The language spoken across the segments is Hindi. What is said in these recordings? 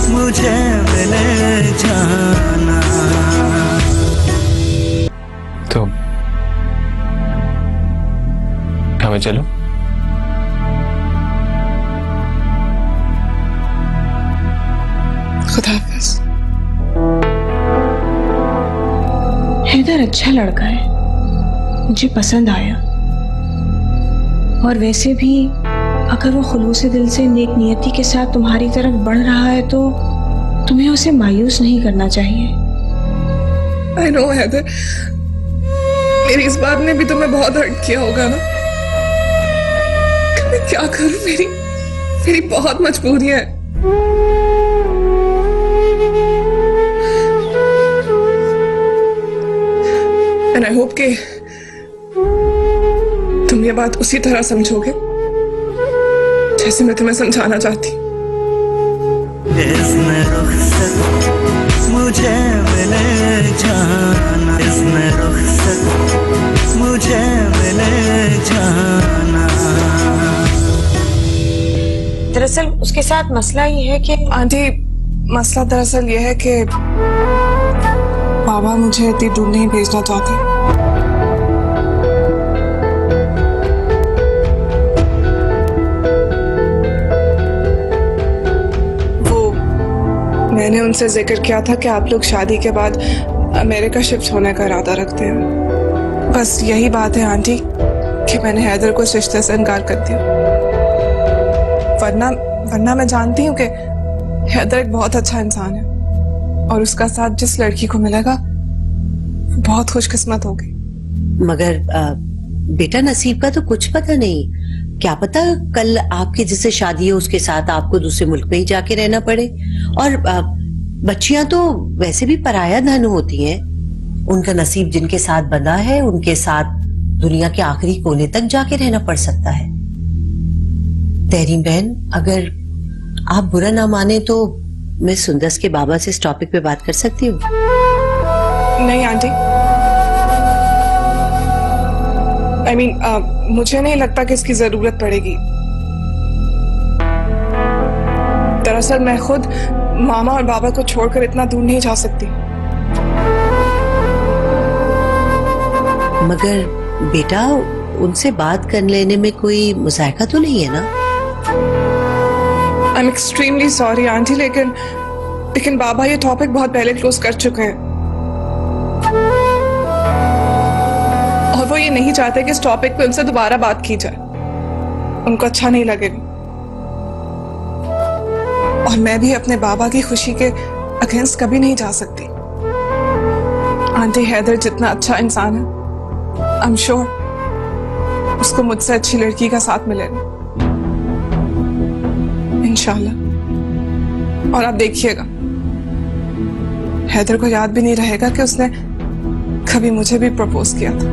मुझे मिले जाना। तो हमें चलो। खुदाफिज। हैदर अच्छा लड़का है, मुझे पसंद आया। और वैसे भी अगर वो खुलूस दिल से नेक नियति के साथ तुम्हारी तरफ बढ़ रहा है तो तुम्हें उसे मायूस नहीं करना चाहिए। I know हैदर, मेरी इस बात ने भी तुम्हें बहुत हर्ट किया होगा ना। मैं क्या करूं, मेरी बहुत मजबूरी है। And I hope कि तुम ये बात उसी तरह समझोगे जैसे मैं तुम्हें समझाना चाहती। इसमें रुखसत मुझे मिले जाना, इसमें रुखसत मुझे मिले जाना। दरअसल उसके साथ मसला ये है कि आंटी, मसला दरअसल ये है कि बाबा मुझे इतनी दूर नहीं भेजना चाहते। मैंने उनसे जिक्र किया था कि आप लोग शादी के बाद अमेरिका शिफ्ट होने का इरादा रखते हैं। बस यही बात है आंटी कि मैंने हैदर को इस रिश्ते से इनकार कर दिया। वरना मैं जानती हूँ कि हैदर एक बहुत अच्छा इंसान है और उसका साथ जिस लड़की को मिलेगा वो बहुत खुशकिस्मत होगी। मगर बेटा, नसीब का तो कुछ पता नहीं। क्या पता कल आपकी जिससे शादी है उसके साथ आपको दूसरे मुल्क में ही जाके रहना पड़े। और बच्चियां तो वैसे भी पराया धन होती हैं। उनका नसीब जिनके साथ बंधा है उनके साथ दुनिया के आखिरी कोने तक जाके रहना पड़ सकता है। तहरीम बहन, अगर आप बुरा ना माने तो मैं सुंदस के बाबा से इस टॉपिक पे बात कर सकती हूँ? नहीं आंटी, I mean, मुझे नहीं लगता कि इसकी जरूरत पड़ेगी। दरअसल मैं खुद मामा और बाबा को छोड़कर इतना दूर नहीं जा सकती। मगर बेटा, उनसे बात कर लेने में कोई मुज़ायका तो नहीं है ना? I'm extremely sorry आंटी, लेकिन बाबा ये टॉपिक बहुत पहले क्लोज कर चुके हैं और वो ये नहीं चाहते कि इस टॉपिक पे उनसे दोबारा बात की जाए। उनको अच्छा नहीं लगेगा और मैं भी अपने बाबा की खुशी के अगेंस्ट कभी नहीं जा सकती। आंटी, हैदर जितना अच्छा इंसान है, आई एम श्योर उसको मुझसे अच्छी लड़की का साथ मिलेगा इंशाल्लाह। और आप देखिएगा, हैदर को याद भी नहीं रहेगा कि उसने कभी मुझे भी प्रपोज किया था।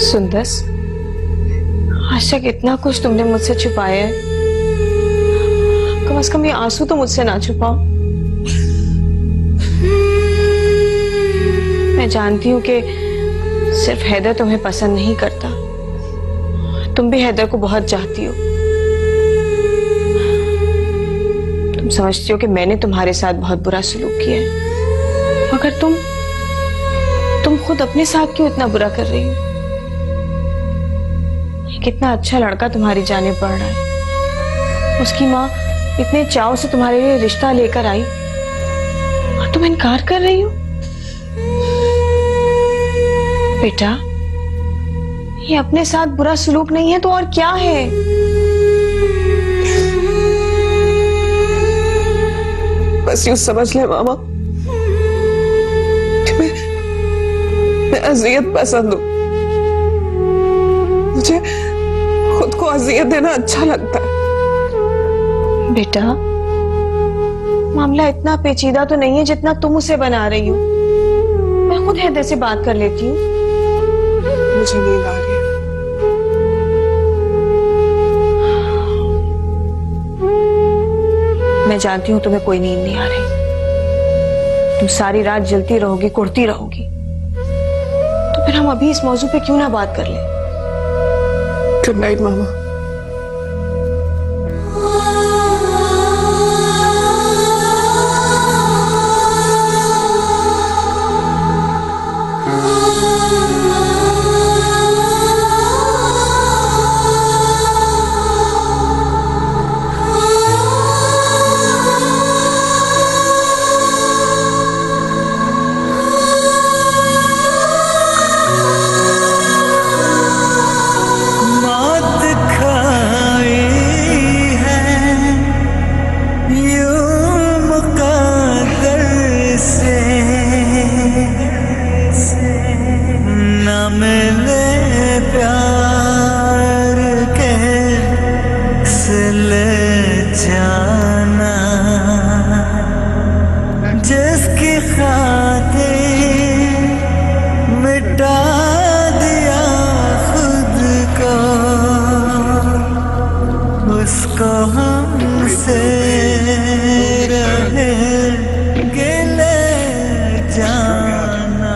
सुंदस, आज तक इतना कुछ तुमने मुझसे छुपाया है, कम से कम ये आंसू तो मुझसे ना छुपाओ। मैं जानती हूँ कि सिर्फ हैदर तुम्हें पसंद नहीं करता, तुम भी हैदर को बहुत चाहती हो। तुम समझती हो कि मैंने तुम्हारे साथ बहुत बुरा सलूक किया है, मगर तुम खुद अपने साथ क्यों इतना बुरा कर रही हो? कितना अच्छा लड़का तुम्हारी जाने पड़ रहा है, उसकी माँ इतने चाव से तुम्हारे लिए रिश्ता लेकर आई और तुम इनकार कर रही हो। बेटा, ये अपने साथ बुरा सलूक नहीं है तो और क्या है? बस यूं समझ ले मामा कि मैं अजियत पसंद हूं। मुझे खुद को अजियत देना अच्छा लगता है। बेटा, मामला इतना पेचीदा तो नहीं है जितना तुम उसे बना रही हो। मैं मैं खुद हैदर से बात कर लेती हूँ। मुझे नींद आ रही है। मैं जानती हूँ तुम्हें कोई नींद नहीं आ रही। तुम सारी रात जलती रहोगी, कुड़ती रहोगी। तो फिर हम अभी इस मौजू पे क्यों ना बात कर लें? गुड नाइट मामा। जिसकी खातिर मिटा दिया खुद को, उसको हमसे रहे गिले जाना।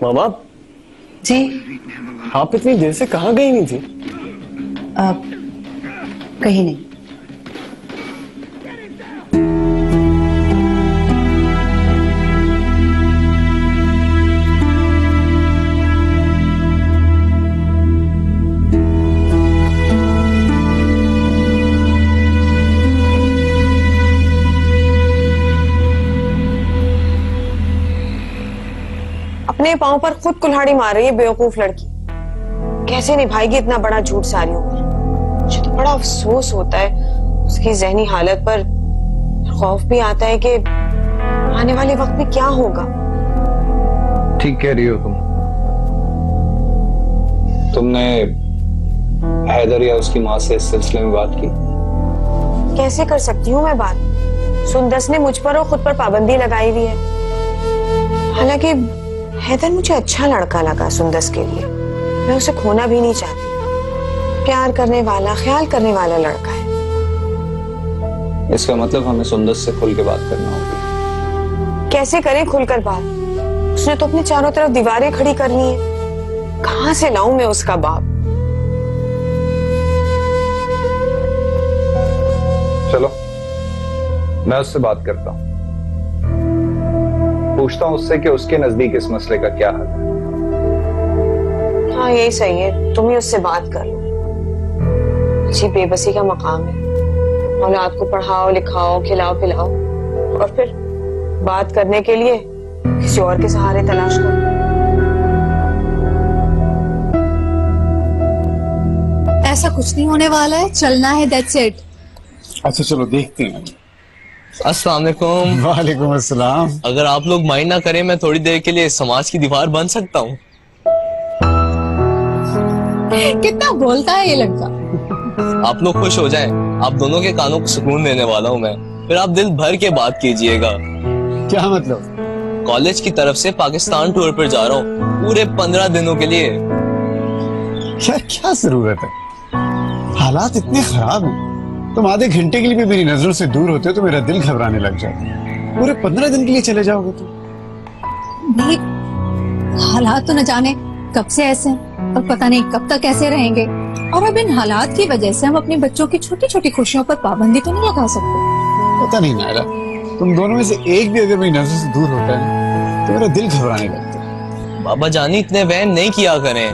मामा जी आप इतनी देर से कहाँ गई नहीं थी? कहीं नहीं। अपने पांव पर खुद कुल्हाड़ी मार रही है बेवकूफ लड़की। कैसे निभाएगी इतना बड़ा झूठ सारी उम्र? मुझे तो बड़ा अफसोस होता है उसकी जहनी हालत पर। खौफ भी आता है कि आने वाले वक्त में क्या होगा। ठीक कह रही हो तुमने हैदर या उसकी माँ से इस सिलसिले में बात की? कैसे कर सकती हूँ मैं बात? सुंदस ने मुझ पर और खुद पर पाबंदी लगाई हुई है। हालांकि हैदर मुझे अच्छा लड़का लगा सुंदस के लिए। मैं उसे खोना भी नहीं चाहती। प्यार करने वाला, ख्याल करने वाला लड़का है। इसका मतलब हमें सुंदस से खुल के बात करना होगी। कैसे करें खुलकर बात? उसने तो अपने चारों तरफ दीवारें खड़ी करनी है। कहां से लाऊं मैं उसका बाप? चलो मैं उससे बात करता हूँ, पूछता हूँ उससे कि उसके नजदीक इस मसले का क्या हल है। हाँ यही सही है, तुम ही उससे बात कर लो। अच्छी बेबसी का मकाम है। औलाद को पढ़ाओ, लिखाओ, खिलाओ, पिलाओ और फिर बात करने के लिए किसी और के सहारे तलाश करो। ऐसा कुछ नहीं होने वाला है, चलना है, दैट्स इट। अच्छा चलो देखते हैं। अस्सलाम वालेकुम। वालेकुम अस्सलाम। अगर आप लोग माइंड ना करें, मैं थोड़ी देर के लिए समाज की दीवार बन सकता हूँ। कितना बोलता है ये लड़का। आप लोग खुश हो जाएं, आप दोनों के कानों को सुकून देने वाला हूँ मैं। फिर आप दिल भर के बात कीजिएगा। क्या मतलब? कॉलेज की तरफ से पाकिस्तान टूर पर जा रहा हूँ पूरे 15 दिनों के लिए। क्या जरूरत है? हालात इतने खराब हैं, तुम आधे घंटे के लिए भी मेरी नजरों से दूर होते हो तो मेरा दिल घबराने लग जाता है। पूरे 15 दिन के लिए चले जाओगे तुम? नहीं, हालात तो न जाने कब से ऐसे हैं और पता नहीं कब तक ऐसे रहेंगे। और अब इन हालात की वजह से हम अपने बच्चों की छोटी छोटी खुशियों पर पाबंदी तो नहीं लगा सकते। पता नहीं नायरा, तुम दोनों में से एक भी अगर मेरी नजरों से दूर होता है तो मेरा दिल घबराने लगता है। बाबा जानी इतने वहम नहीं किया करें।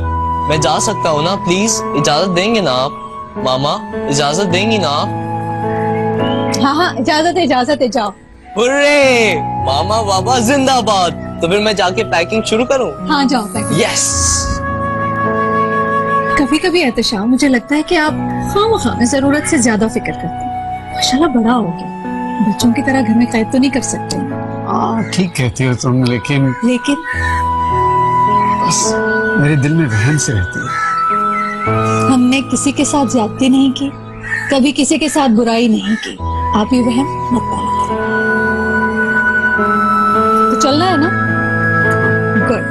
मैं जा सकता हूँ ना? प्लीज इजाजत देंगे ना आप? मामा इजाजत देंगी ना आप? हाँ हाँ इजाजत है, इजाजत है, जाओ। हुर्रे! मामा बाबा जिंदाबाद। तो फिर मैं जाके पैकिंग शुरू करूँ? हाँ जाओ पैकिंग। यस। कभी कभी एहतशाम मुझे लगता है कि आप खामखा में जरूरत से ज्यादा फिक्र करते हैं। माशाल्लाह बड़ा हो गया, बच्चों की तरह घर में कैद तो नहीं कर सकते। हाँ ठीक कहती हो तुम, लेकिन बस मेरे दिल में वहम से रहती है। हमने किसी के साथ ज्यादती नहीं की, कभी किसी के साथ बुराई नहीं की। आप ये वहम मत पाला करें। है ना? गुड।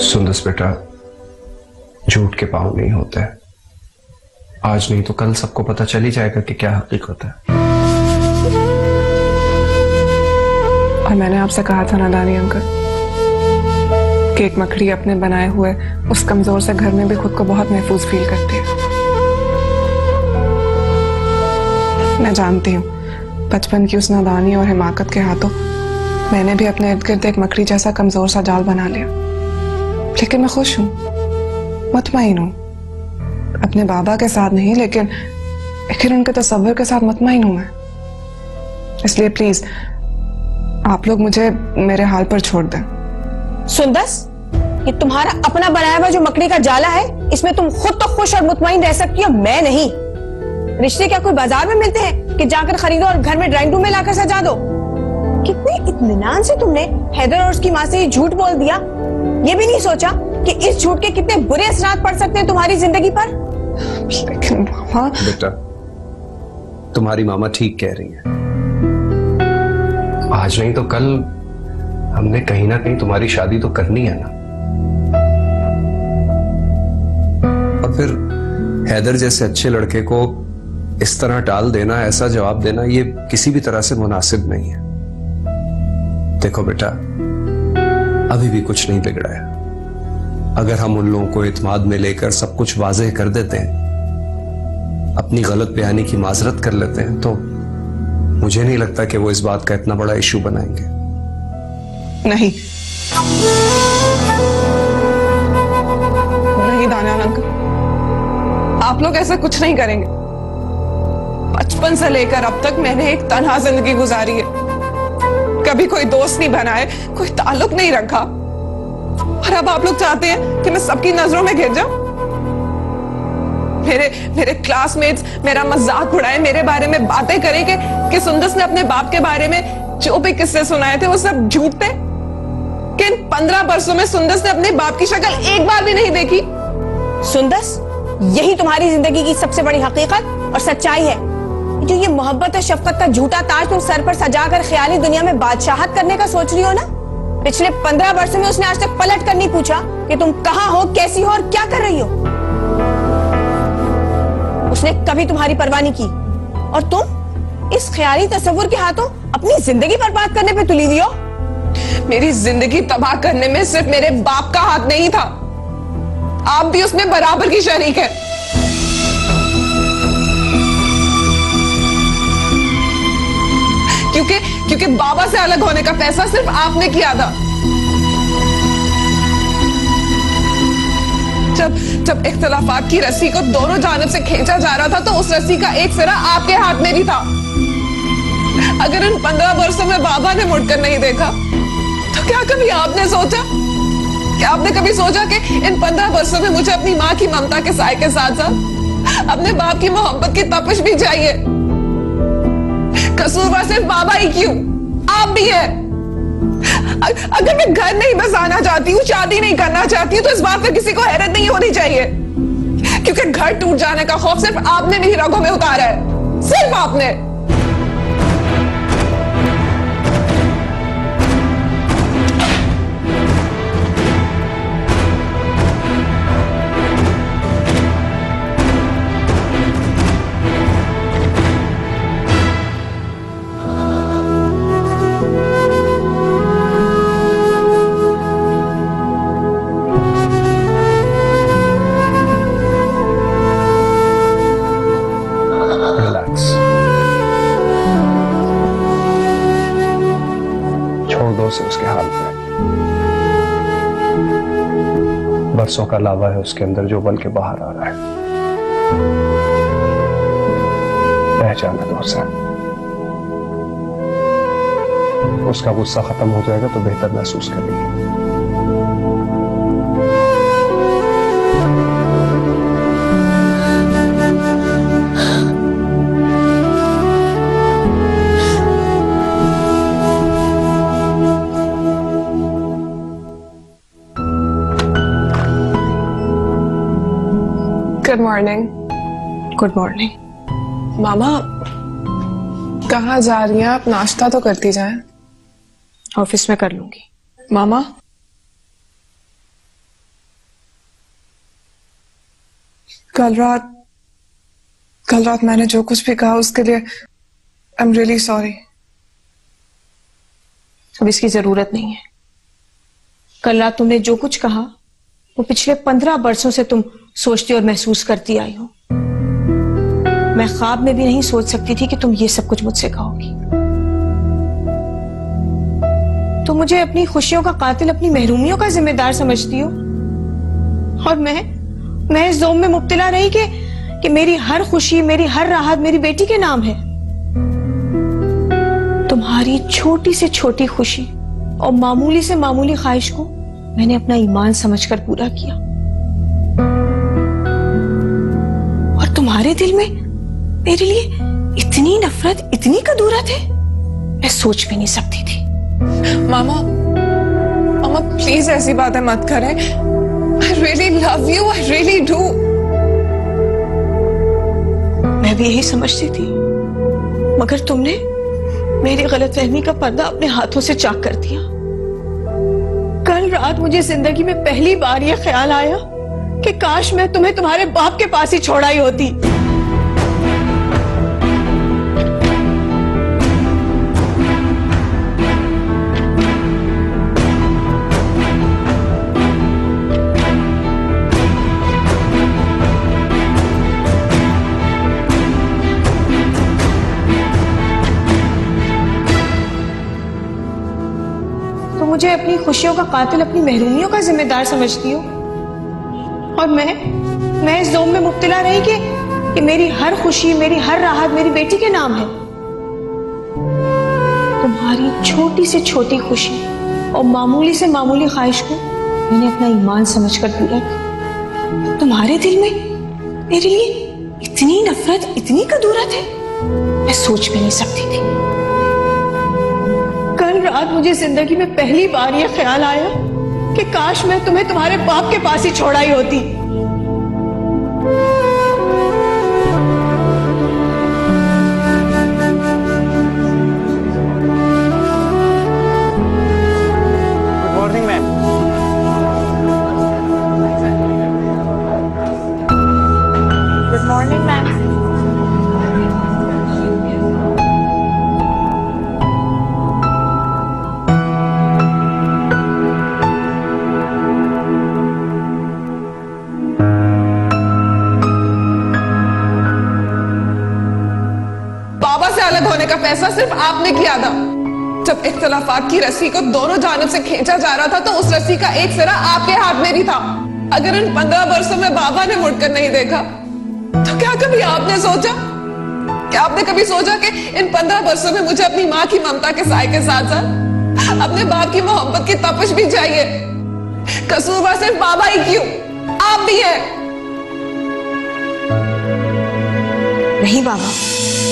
सुंदस बेटा, झूठ के पांव नहीं होते। आज नहीं तो कल सबको पता चल ही जाएगा कि क्या हकीकत है। और मैंने आपसे कहा था ना दानी अंकल कि एक मकड़ी अपने बनाए हुए उस कमजोर से घर में भी खुद को बहुत महफूज फील करती है। मैं जानती हूँ बचपन की उस नादानी और हिमाकत के हाथों मैंने भी अपने इर्द गिर्द एक मकड़ी जैसा कमजोर सा जाल बना लिया, लेकिन मैं खुश हूँ, मुतमईन हूँ। अपने बाबा के साथ नहीं, लेकिन उनके तस्वर के साथ मुतमईन हूँ मैं। इसलिए प्लीज आप लोग मुझे मेरे हाल पर छोड़ दें। सुंदस, ये तुम्हारा अपना बनाया हुआ जो मकड़ी का जाला है, इसमें तुम खुद तो खुश और मुतमईन रह सकती हो, मैं नहीं। रिश्ते क्या कोई बाजार में मिलते हैं कि जाकर खरीदो और घर में ड्राइंग रूम में लाकर सजा दो? कितने इत्मीनान से तुमने हैदर और उसकी माँ से ये झूठ बोल दिया, ये भी नहीं सोचा कि इस झूठ के कितने बुरे असरात पड़ सकते हैं तुम्हारी जिंदगी पर? लेकिन मामा, बेटा, तुम्हारी मामा ठीक कह रही है। आज नहीं तो कल हमने कहीं ना कहीं तुम्हारी शादी तो करनी है ना। और फिर हैदर जैसे अच्छे लड़के को इस तरह टाल देना, ऐसा जवाब देना, ये किसी भी तरह से मुनासिब नहीं है। देखो बेटा, अभी भी कुछ नहीं बिगड़ा है। अगर हम उन लोगों को इत्मीनान में लेकर सब कुछ वाज़ेह कर देते हैं, अपनी गलत बयानी की माजरत कर लेते हैं, तो मुझे नहीं लगता कि वो इस बात का इतना बड़ा इशू बनाएंगे। नहीं नहीं दानियाल अंकल, आप लोग ऐसा कुछ नहीं करेंगे। बचपन से लेकर अब तक मैंने एक तन्हा जिंदगी गुजारी है, कभी कोई दोस्त नहीं बनाए, कोई ताल्लुक नहीं रखा, और अब आप लोग चाहते हैं कि मैं सबकी नजरों में घिर जाऊं? मेरे क्लासमेट्स मेरा मजाक उड़ाए, मेरे बारे में बातें करें कि सुंदस ने अपने बाप के बारे में जो भी किस्से सुनाए थे वो सब झूठ थे। कि इन 15 वर्षों में सुंदस ने अपने बाप की शक्ल एक बार भी नहीं देखी। सुंदस, यही तुम्हारी जिंदगी की सबसे बड़ी हकीकत और सच्चाई है। जो ये मोहब्बत और शफकत का झूठा ताज तुम सर पर सजाकर ख्याली दुनिया में बादशाहत करने का सोच रही हो ना, पिछले 15 वर्षों में उसने आज तक पलट कर नहीं पूछा कि तुम कहां हो, कैसी हो और क्या कर रही हो। उसने कभी तुम्हारी परवाह नहीं की, और तुम इस ख्याली तस्वुर के हाथों अपनी जिंदगी बर्बाद करने पे तुली हुई हो। मेरी जिंदगी तबाह करने में सिर्फ मेरे बाप का हाथ नहीं था, आप भी उसमें बराबर की शरीक है। क्योंकि बाबा से अलग होने का फैसला सिर्फ आपने किया था। जब इख्तिलाफात की रस्सी को दोनों जानिब से खींचा जा रहा था, तो उस रस्सी का एक सिरा आपके हाथ में भी था। अगर इन 15 वर्षों में बाबा ने मुड़कर नहीं देखा, तो क्या कभी आपने सोचा, क्या आपने कभी सोचा कि इन 15 वर्षों में मुझे अपनी माँ की ममता के साए के साथ साथ अपने बाप की मोहब्बत की तपिश भी चाहिए? कसूरवार सिर्फ बाबा ही क्यों, आप भी है। अगर मैं घर नहीं बसाना चाहती हूँ, शादी नहीं करना चाहती हूँ, तो इस बात पर किसी को हैरत नहीं होनी चाहिए, क्योंकि घर टूट जाने का खौफ सिर्फ आपने मेरी रगों में उतारा है, सिर्फ आपने। से उसके हाल पे बरसों का लावा है उसके अंदर जो बल के बाहर आ रहा है। रह जाना दो उसे, उसका गुस्सा खत्म हो जाएगा तो बेहतर महसूस करेगी। मॉर्निंग। Good morning. मामा कहाँ जा रही हैं आप? नाश्ता तो करती जाएं। ऑफिस में कर लूंगी। मामा कल रात मैंने जो कुछ भी कहा उसके लिए आई एम रियली सॉरी। अब इसकी जरूरत नहीं है। कल रात तुमने जो कुछ कहा वो पिछले 15 वर्षों से तुम सोचती और महसूस करती आई हो। मैं ख्वाब में भी नहीं सोच सकती थी कि तुम ये सब कुछ मुझसे कहोगी। तुम मुझे अपनी खुशियों का कातिल, अपनी महरूमियों का जिम्मेदार समझती हो, और मैं इस जोम में मुब्तला रही कि मेरी हर खुशी, मेरी हर राहत मेरी बेटी के नाम है। तुम्हारी छोटी से छोटी खुशी और मामूली से मामूली ख्वाहिश को मैंने अपना ईमान समझकर पूरा किया, और तुम्हारे दिल में मेरे लिए इतनी नफरत, इतनी कदूरत है, मैं सोच भी नहीं सकती थी। मामा प्लीज ऐसी बातें मत करें। I really love you, I really do. मैं भी यही समझती थी, मगर तुमने मेरी गलतफहमी का पर्दा अपने हाथों से चाक कर दिया। कल रात मुझे जिंदगी में पहली बार यह ख्याल आया कि काश मैं तुम्हें तुम्हारे बाप के पास ही छोड़ आई होती। मुझे अपनी खुशियों का कातिल, अपनी महरूमियों का जिम्मेदार समझती हो, और मैं इस जोम में मुब्तला रही कि मेरी हर खुशी, मेरी हर राहत मेरी बेटी के नाम है। तुम्हारी छोटी से छोटी खुशी और मामूली से मामूली ख्वाहिश को मैंने अपना ईमान समझकर पूरा किया। तुम्हारे दिल में मेरे लिए इतनी नफरत, इतनी कदूरत है, मैं सोच भी नहीं सकती थी। कल रात मुझे जिंदगी में पहली बार यह ख्याल आया कि काश मैं तुम्हें तुम्हारे बाप के पास ही छोड़ आई होती। Good morning ma'am. Good morning ma'am. अलग होने का फैसला सिर्फ आपने किया था। जब इख्तलाफात की रस्सी को दोनों जानिब से खींचा जा रहा था तो उस रस्सी का एक सिरा आपके हाथ में भी था। अगर इन 15 वर्षों में बाबा ने मुड़कर नहीं देखा तो क्या कभी आपने सोचा, क्या आपने कभी सोचा कि इन 15 वर्षों में मुझे अपनी माँ की ममता के साए के साथ साथ अपने बाप की मोहब्बत की तपिश भी चाहिए? कसूरवार सिर्फ बाबा ही क्यों, आप भी हैं। नहीं बाबा,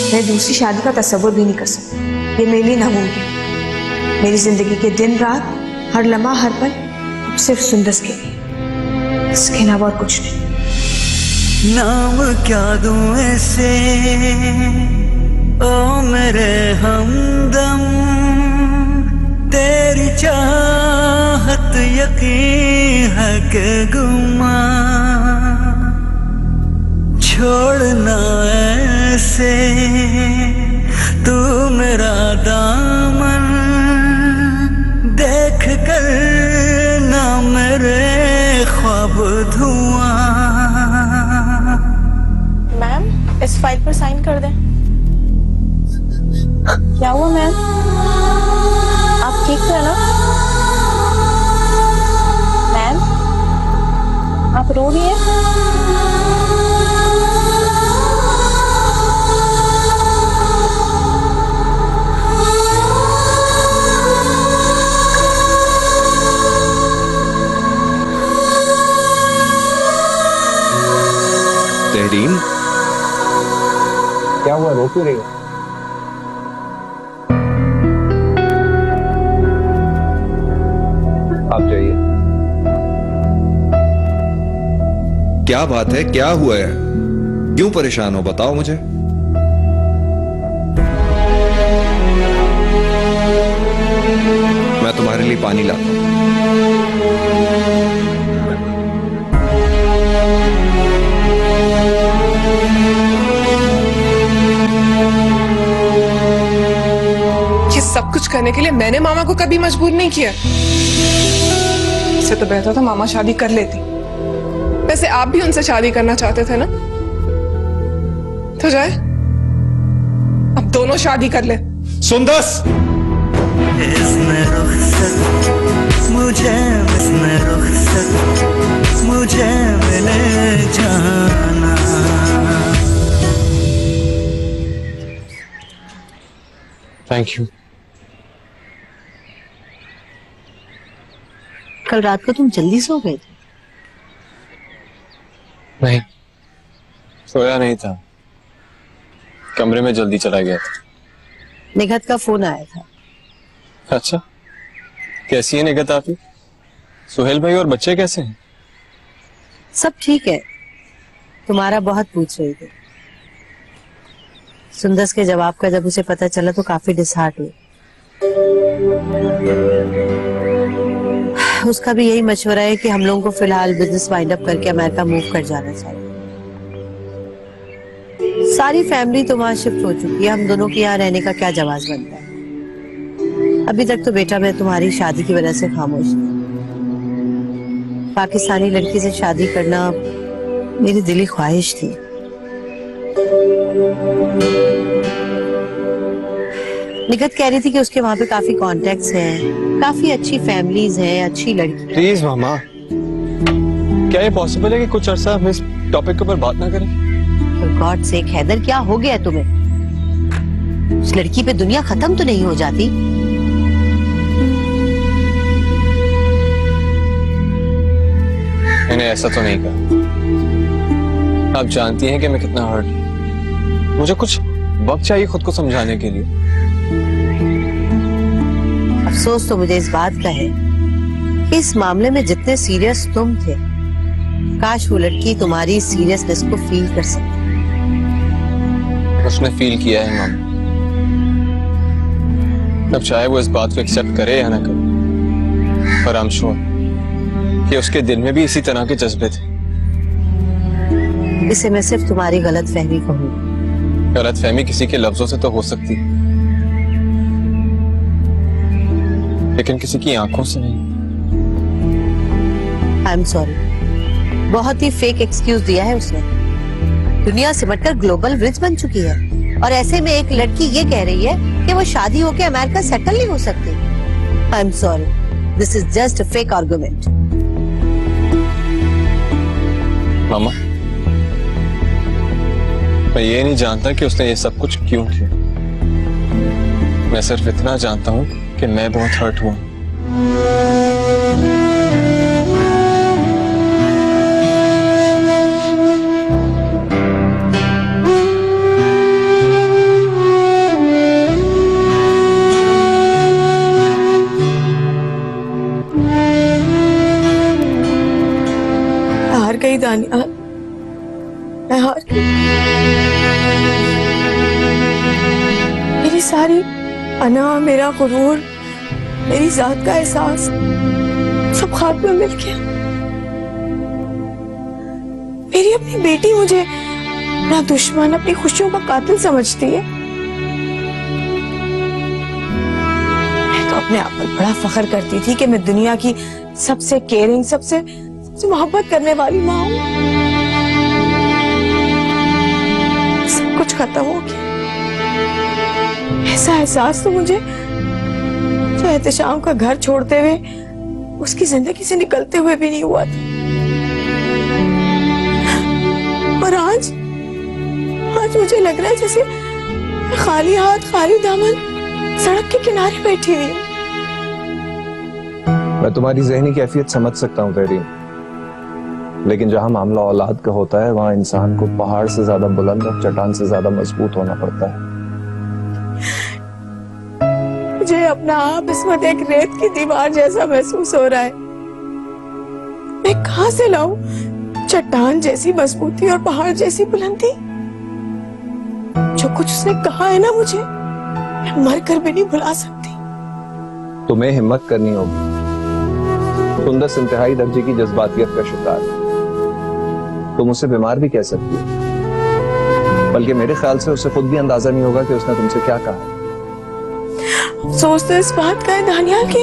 मैं दूसरी शादी का तस्वुर भी नहीं कर सकती। ये मेरे लिए नामुमकिन। मेरी जिंदगी के दिन रात, हर लम्हा, हर पल अब सिर्फ सुंदस के लिए, इसके अलावा और कुछ नहीं। नाम क्या दूं ऐसे ओ मेरे हमदम, तेरी चाहत यकीन है कि गुमा, छोड़ना ऐसे तू मेरा दामन, देख कर ना मेरे ख्वाब धुआं। मैम, इस फाइल पर साइन कर दें। क्या हुआ मैम, आप ठीक है ना? मैम, आप रो रही हैं? तहरीन, क्या हुआ, रो क्यों रही है? आप जाइए। क्या बात है, क्या हुआ है, क्यों परेशान हो, बताओ मुझे। मैं तुम्हारे लिए पानी लाता हूं। ये सब कुछ करने के लिए मैंने मामा को कभी मजबूर नहीं किया। इससे तो बेहतर था मामा शादी कर लेती। वैसे आप भी उनसे शादी करना चाहते थे ना, तो जाए अब दोनों शादी कर ले। सुंदस, मुझे मिले जाना। Thank you. कल रात को तुम जल्दी सो गए थे? नहीं, सोया नहीं था, कमरे में जल्दी चला गया था। निगत का फोन आया था। अच्छा, कैसी है निगत आपकी? सुहेल भाई और बच्चे कैसे हैं? सब ठीक है। तुम्हारा बहुत पूछ रही थी। सुंदस के जवाब का जब उसे पता चला तो काफी डिसहार्ट हुई। उसका भी यही मशवरा है कि हम लोगों को फिलहाल बिजनेस वाइंड अप करके अमेरिका मूव कर जाना चाहिए। सारी फैमिली तो वहां शिफ्ट हो चुकी है, हम दोनों के यहाँ रहने का क्या जवाब बनता है। अभी तक तो बेटा मैं तुम्हारी शादी की वजह से खामोश हूँ। पाकिस्तानी लड़की से शादी करना मेरी दिली ख्वाहिश थी। निगत कह रही थी कि उसके वहां पे काफी कॉन्टेक्ट्स हैं, काफी अच्छी फैमिलीज हैं, अच्छी लड़की। प्लीज मामा, क्या ये पॉसिबल है कि कुछ अरसा हम इस टॉपिक के ऊपर बात ना करें? For God's sake, हैदर क्या हो गया तुम्हें? उस लड़की पे दुनिया खत्म तो नहीं हो जाती? मैंने ऐसा तो नहीं कहा। आप जानती हैं कि मैं कितना हर्ट हूं। मुझे कुछ वक्त चाहिए खुद को समझाने के लिए। अफसोस तो मुझे इस बात का है कि इस मामले में जितने सीरियस तुम थे, काश वो लड़की तुम्हारी सीरियसनेस को फील कर सकती। उसने फील किया है मामा। अब चाहे वो इस बात को एक्सेप्ट करे या ना करे, पर आई एम श्योर कि उसके दिल में भी इसी तरह के जज्बे थे। इसे मैं सिर्फ तुम्हारी गलत फहमी कहूंगी। गलत फहमी किसी के लफ्जों से तो हो सकती है, लेकिन किसी की आंखों से नहीं। आई एम सॉरी, बहुत ही फेक एक्सक्यूज दिया है उसने। दुनिया सिमटकर ग्लोबल ब्रिज बन चुकी है, और ऐसे में एक लड़की ये कह रही है कि वो शादी होके अमेरिका सेटल नहीं हो सकती। I am sorry, this is just a fake argument. मामा, मैं ये नहीं जानता कि उसने ये सब कुछ क्यों किया। मैं सिर्फ इतना जानता हूँ कि मैं बहुत हर्ट हुआ। हार गई दानियाल, मैं हार गई। मेरी सारी अना, मेरा गुरूर, मेरी जात का एहसास सब खाक में मिल गया। मेरी अपनी बेटी मुझे अपना दुश्मन, अपनी खुशियों का कातिल समझती है। मैं तो अपने आप पर बड़ा फख्र करती थी कि मैं दुनिया की सबसे केयरिंग, सबसे मोहब्बत करने वाली माँ हूँ। सब कुछ खत्म हो गया। ऐसा एहसास तो मुझे जो एहतशाम का घर छोड़ते हुए उसकी जिंदगी से निकलते हुए भी नहीं हुआ था। और आज मुझे लग रहा है जैसे खाली हाथ, खाली दामन सड़क के किनारे बैठी हुई हूँ। मैं तुम्हारी ज़हनी कैफियत समझ सकता हूँ तहरीन, लेकिन जहां मामला औलाद का होता है वहां इंसान को पहाड़ से ज्यादा बुलंद और चट्टान से ज्यादा मजबूत होना पड़ता है। मुझे अपना आप इस वक्त एक रेत की दीवार जैसा महसूस हो रहा है। मैं कहां से लाऊं चट्टान जैसी मजबूती और पहाड़ जैसी बुलंदी। जो कुछ उसने कहा है ना मुझे, मैं मर कर भी नहीं भुला सकती। तुम्हें हिम्मत करनी होगी। सुंदस इंतहाई दर्जे की जज्बातियत का शिकार है। तुम उसे बीमार भी कह सकती हो, बल्कि मेरे ख्याल से उसे खुद भी अंदाजा नहीं होगा कि उसने तुमसे क्या कहा है। अफसोस तो इस बात का है दानियाल कि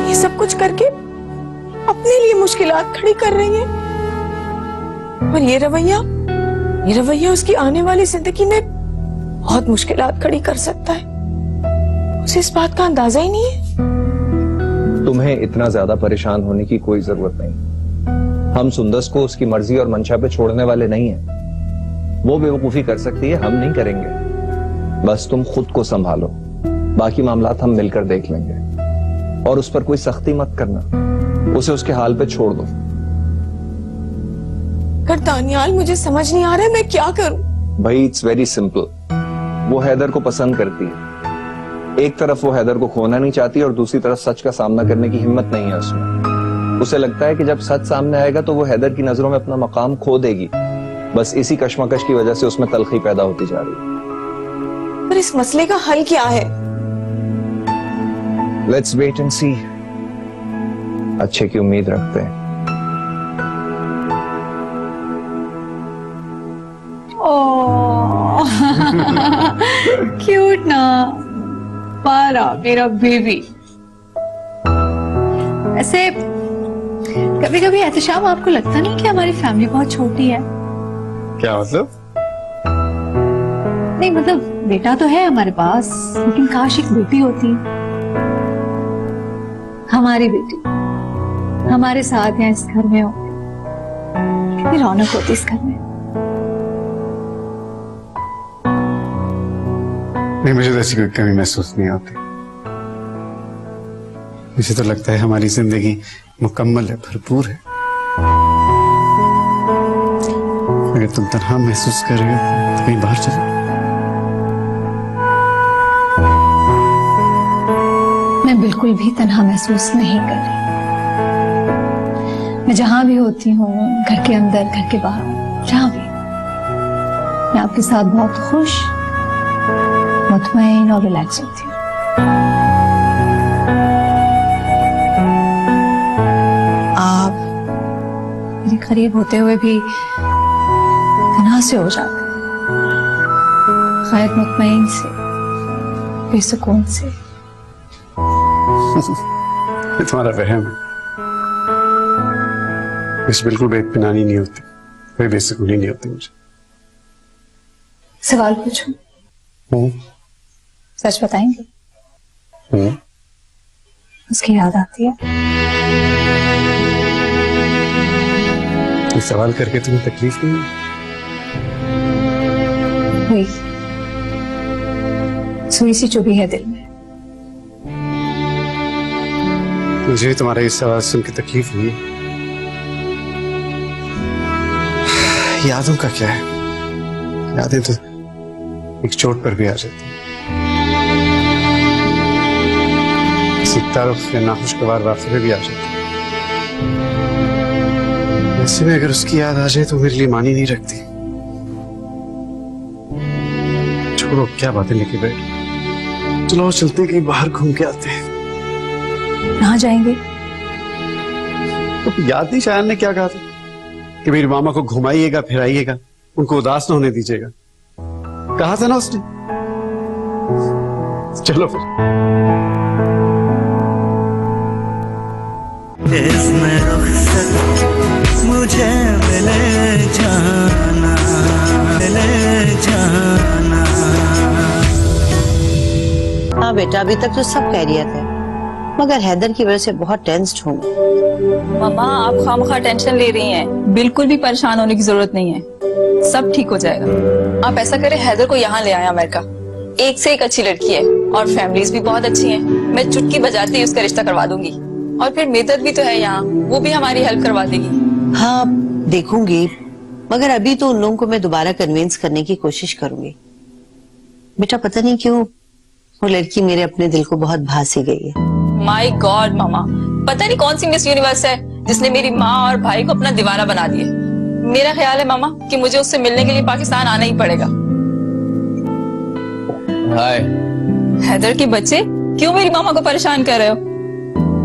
ये सब कुछ करके अपने लिए मुश्किलात खड़ी कर रही है, और ये रवैया उसकी आने वाली जिंदगी में बहुत मुश्किलात खड़ी कर सकता है। उसे इस बात का अंदाजा ही नहीं है। तुम्हें इतना ज्यादा परेशान होने की कोई जरूरत नहीं। हम सुंदस को उसकी मर्जी और मंशा पे छोड़ने वाले नहीं हैं। वो बेवकूफी कर सकती है, हम नहीं करेंगे। बस तुम खुद को संभालो, बाकी मामलात हम मिलकर देख लेंगे। और उस पर कोई सख्ती मत करना, उसे उसके हाल पे छोड़ दो। कर दानियाल, मुझे समझ नहीं आ रहा है मैं क्या करूं। भाई इट्स वेरी सिंपल। वो हैदर को पसंद करती है। एक तरफ वो हैदर को खोना नहीं चाहती और दूसरी तरफ सच का सामना करने की हिम्मत नहीं है उसमें। उसे लगता है कि जब सच सामने आएगा तो वो हैदर की नजरों में अपना मकाम खो देगी। बस इसी कश्मकश की वजह से उसमें तलखी पैदा होती जा रही है। पर इस मसले का हल क्या है? लेट्स वेट एंड सी। अच्छे की उम्मीद रखते हैं। ओह क्यूट ना पारा, मेरा बेबी। ऐसे कभी कभी एहतशाम आपको लगता नहीं कि हमारी फैमिली बहुत छोटी है? क्या मतलब? नहीं मतलब बेटा तो है हमारे पास, लेकिन काश एक बेटी होती। हमारी बेटी हमारे साथ है, इस घर में हो, कितनी रौनक होती इस घर में। नहीं, मुझे तो ऐसी कोई कमी महसूस नहीं होती। मुझे तो लगता है हमारी जिंदगी मुकम्मल है, भरपूर है। अगर तुम तन्हा महसूस कर रहे हो तो कहीं बाहर चलो। मैं बिल्कुल भी तन्हा महसूस नहीं कर रही। मैं जहां भी होती हूँ, घर के अंदर, घर के बाहर, जहां भी, मैं आपके साथ बहुत खुश, मुतमईन और रिलैक्स होती हूँ। आप मेरे करीब होते हुए भी तन्हा से हो जाते, खैर मुतमईन से, बेसुकून से। ये तुम्हारा वहम है। मुझे बिल्कुल बेइत्मीनानी नहीं होती, कोई बेसुकूनी नहीं होती मुझे। सवाल पूछूं? सच बताएंगे? उसकी याद आती है? ये सवाल करके तुम्हें तकलीफ नहीं हुई? सुई सी चुभी है दिल में। मुझे तुम्हारा ये सवाल सुन के तकलीफ हुई। यादों का क्या है? यादें तो एक चोट पर भी आ जाती है, किसी तारुफ या नाखुशगवार वाक़े में भी आ जाती है। ऐसे में अगर उसकी याद आ जाए तो मेरे लिए मानी नहीं रखती। छोड़ो, क्या बातें लेके बैठ, चलो चलते हैं, कहीं बाहर घूम के आते हैं। कहाँ जाएंगे? तो याद नहीं शायद ने क्या कहा था कि मेरी मामा को घुमाइएगा, फिराइएगा, उनको उदास न होने दीजिएगा। कहा था ना उसने। चलो फिर। इसमें रुखसत मुझे मिले जाना, मिले जाना। हाँ बेटा, अभी तक तो सब खैरियत है, मगर हैदर की वजह से बहुत टेंस्ड हूँ। मामा आप खामखा टेंशन ले रही हैं, बिल्कुल भी परेशान होने की जरूरत नहीं है, सब ठीक हो जाएगा। आप ऐसा करें, हैदर को यहाँ ले आए अमेरिका। एक से एक अच्छी लड़की है और फैमिलीज भी बहुत अच्छी हैं। मैं चुटकी बजाते ही उसका रिश्ता करवा दूंगी। और फिर मेदर भी तो है यहाँ, वो भी हमारी हेल्प करवा देगी। हाँ देखूंगी, मगर अभी तो उन लोगों को मैं दोबारा कन्विंस करने की कोशिश करूंगी। बेटा पता नहीं क्यों वो लड़की मेरे अपने दिल को बहुत भा सी गई है। माय गॉड मामा, पता नहीं कौन सी मिस यूनिवर्स है, जिसने मेरी माँ और भाई को अपना दीवाना बना दिया। मेरा ख्याल है मामा कि मुझे उससे मिलने के लिए पाकिस्तान आना ही पड़ेगा। हाय हैदर के बच्चे, क्यों मेरी मामा को परेशान कर रहे हो?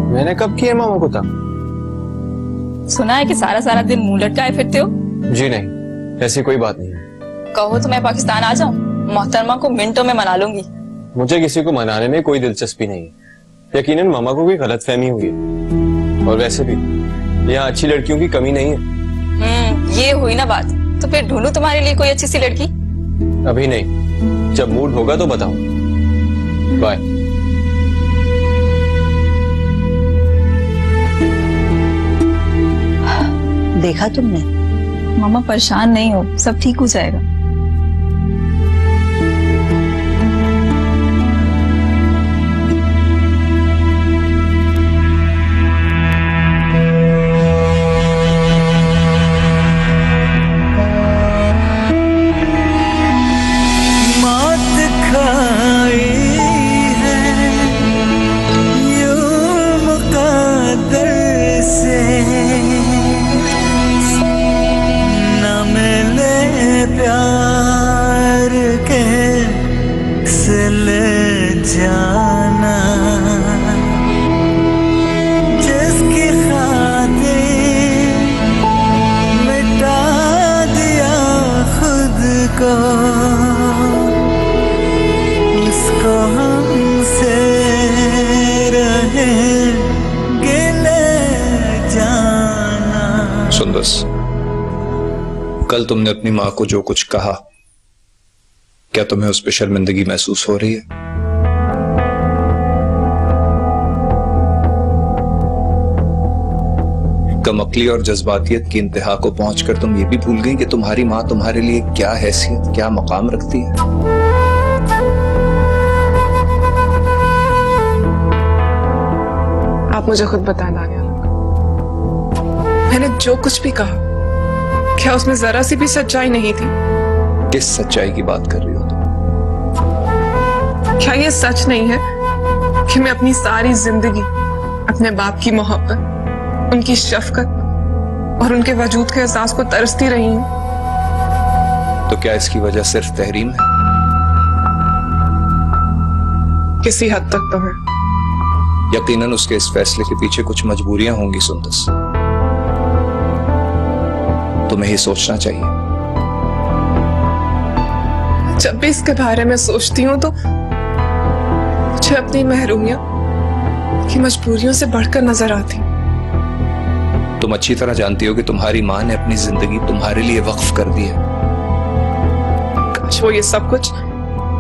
मैंने कब किया मामा को तंग? सुना है कि सारा दिन मुंह लटकाए फिरते हो। जी नहीं, ऐसी कोई बात नहीं है। कहो तो मैं पाकिस्तान आ जाऊं, मोहतरमा को मिनटों में मना लूंगी। मुझे किसी को मनाने में कोई दिलचस्पी नहीं है। यकीनन मामा को कोई गलतफहमी हुई है। और वैसे भी यहाँ अच्छी लड़कियों की कमी नहीं है। ये हुई ना बात। तो फिर ढूंढूं तुम्हारे लिए कोई अच्छी सी लड़की? अभी नहीं, जब मूड होगा तो बताऊं। बाय। देखा तुमने? मामा परेशान नहीं हो, सब ठीक हो जाएगा। जाना जिसकी खातिर मिटा दिया खुद को, उसको हमसे रहे गिले जाना। सुंदस, कल तुमने अपनी माँ को जो कुछ कहा, क्या तुम्हें उस पर शर्मिंदगी महसूस हो रही है? कमअक्ली और जज्बातियत की इंतहा को पहुंचकर तुम ये भी भूल गई कि तुम्हारी माँ तुम्हारे लिए क्या हैसियत, क्या मकाम रखती है। आप मुझे खुद बताएं दानियाल, मैंने जो कुछ भी कहा, क्या उसमें जरा सी भी सच्चाई नहीं थी? किस सच्चाई की बात कर रही हो तुम? क्या ये सच नहीं है कि मैं अपनी सारी जिंदगी अपने बाप की मोहब्बत, उनकी शफकत और उनके वजूद के एहसास को तरसती रही हूं? तो क्या इसकी वजह सिर्फ तहरीम है? किसी हद तक तो है। यकीनन उसके इस फैसले के पीछे कुछ मजबूरियां होंगी सुंदस, तुम्हें ही सोचना चाहिए। जब भी इसके बारे में सोचती हूँ तो मुझे अपनी महरूमियत की मजबूरियों से बढ़कर नजर आती। तुम अच्छी तरह जानती हो कि तुम्हारी माँ ने अपनी जिंदगी तुम्हारे लिए वक्फ कर दी है। काश वो ये सब कुछ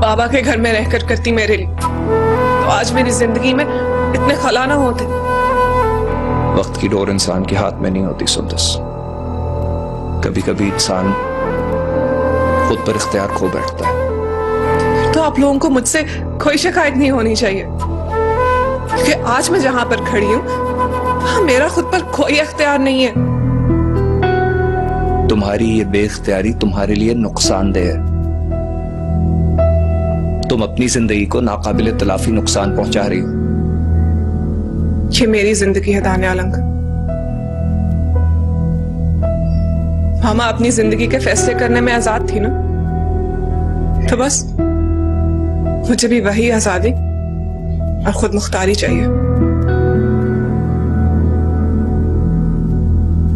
बाबा के घर में रहकर करती मेरे लिए, तो आज मेरी जिंदगी में इतने खला ना होते। वक्त की डोर इंसान के हाथ में नहीं होती सुंदस। कभी कभी इंसान खुद पर इख्तियार खो बैठता है। तो आप लोगों को मुझसे कोई शिकायत नहीं होनी चाहिए, क्योंकि आज मैं जहां पर खड़ी हूं मेरा खुद पर कोई इख्तियार नहीं है। तुम्हारी ये बेइख्तियारी तुम्हारे लिए नुकसानदेह है। तुम अपनी जिंदगी को नाकाबिले तलाफी नुकसान पहुंचा रही हो। ये मेरी जिंदगी है दानियाल अंकल। मामा अपनी जिंदगी के फैसले करने में आजाद थी ना, तो बस मुझे भी वही आजादी और खुद मुख्तारी चाहिए।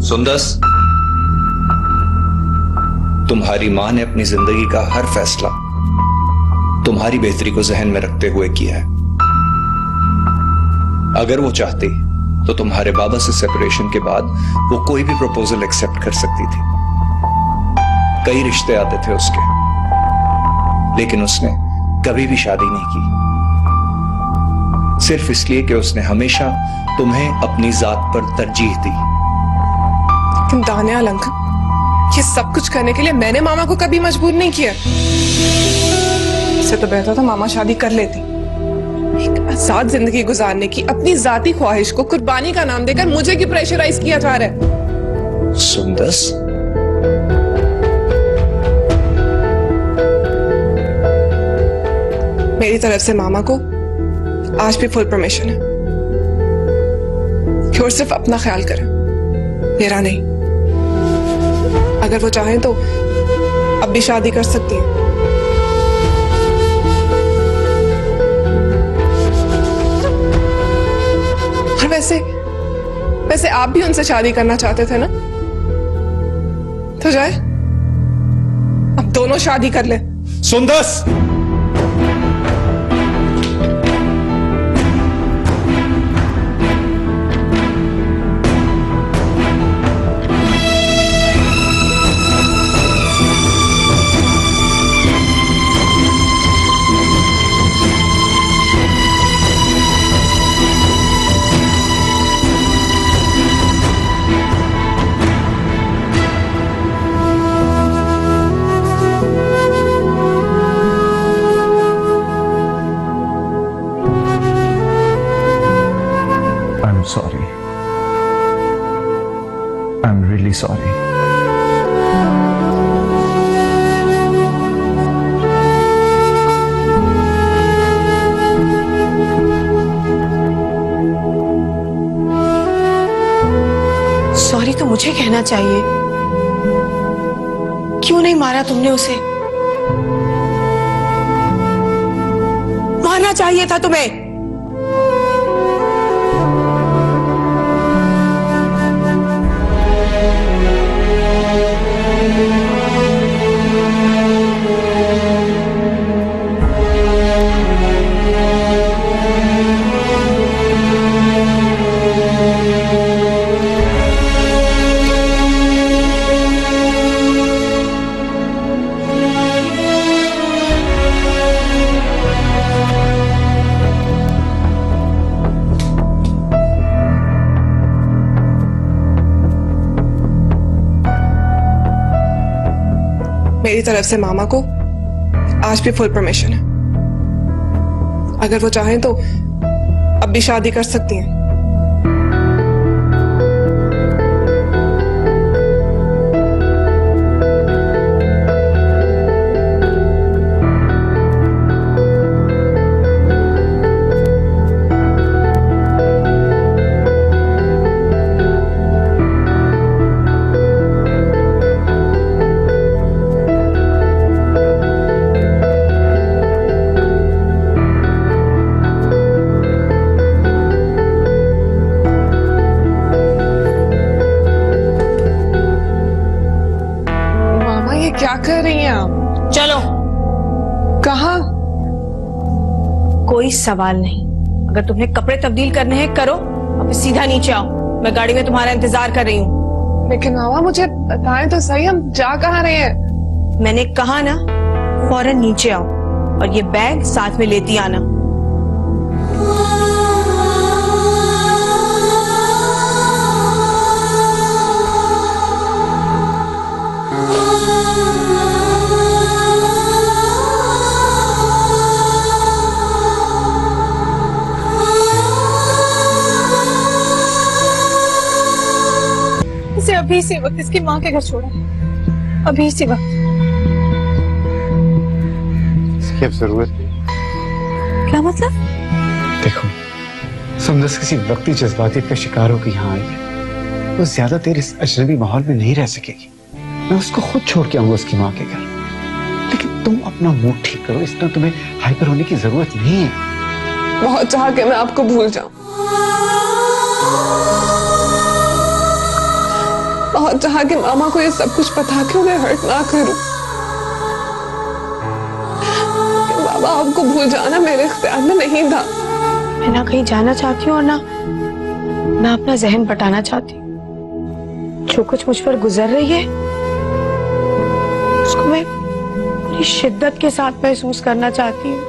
सुंदस, तुम्हारी मां ने अपनी जिंदगी का हर फैसला तुम्हारी बेहतरी को जहन में रखते हुए किया है। अगर वो चाहती तो तुम्हारे बाबा से सेपरेशन के बाद वो कोई भी प्रपोजल एक्सेप्ट कर सकती थी। कई रिश्ते आते थे उसके, लेकिन उसने कभी भी शादी नहीं की, सिर्फ इसलिए कि उसने हमेशा तुम्हें अपनी जात पर तरजीह दी। लेकिन दानियाल अंकल, ये सब कुछ करने के लिए मैंने मामा को कभी मजबूर नहीं किया। इससे तो बेहतर था मामा शादी कर लेती। एक आजाद जिंदगी गुजारने की अपनी जाती ख्वाहिश को कुर्बानी का नाम देकर मुझे क्यों प्रेशराइज किया जा रहा है? सुंदस, मेरी तरफ से मामा को आज भी फुल परमिशन है कि वो सिर्फ अपना ख्याल करें। मेरा नहीं। अगर वो चाहें तो अब भी शादी कर सकती हैं। और वैसे आप भी उनसे शादी करना चाहते थे ना, तो जाए अब दोनों शादी कर ले। Sundas, I'm sorry. I'm really sorry. Sorry तो मुझे कहना चाहिए। क्यों नहीं मारा तुमने उसे? मारना चाहिए था तुम्हें। मेरी तरफ से मामा को आज भी फुल परमिशन है। अगर वो चाहें तो अब भी शादी कर सकती हैं। क्या कर रही हैं आप? चलो। कहाँ? कोई सवाल नहीं। अगर तुम्हें कपड़े तब्दील करने हैं करो, अब सीधा नीचे आओ। मैं गाड़ी में तुम्हारा इंतजार कर रही हूँ। लेकिन मामा मुझे बताएं तो सही, हम जा कहाँ रहे हैं? मैंने कहा ना, फौरन नीचे आओ और ये बैग साथ में लेती आना। इसे अभी इसी वक्त इसकी माँ के घर छोड़ा, अभी इसी वक्त। इसकी अब जरूरत नहीं। क्या मतलब? देखो, सुंदस किसी वक्ती जज्बातियत का शिकार होकर यहाँ आई है। वो ज्यादा देर इस अजनबी माहौल में नहीं रह सकेगी। मैं उसको खुद छोड़ के आऊंगा उसकी माँ के घर। लेकिन तुम अपना मूड ठीक करो, इतना तुम्हें हाइपर होने की जरूरत नहीं है। बहुत चाह के मैं आपको भूल जाऊं, बहुत चाह के मामा को ये सब कुछ पता के उन्हें हर्ट ना करूं। बाबा आपको भूल जाना मेरे इख्तियार में नहीं था। मैं ना कहीं जाना चाहती हूँ और ना अपना जहन बटाना चाहती हूँ। जो कुछ मुझ पर गुजर रही है उसको मैं पूरी शिद्दत के साथ महसूस करना चाहती हूँ।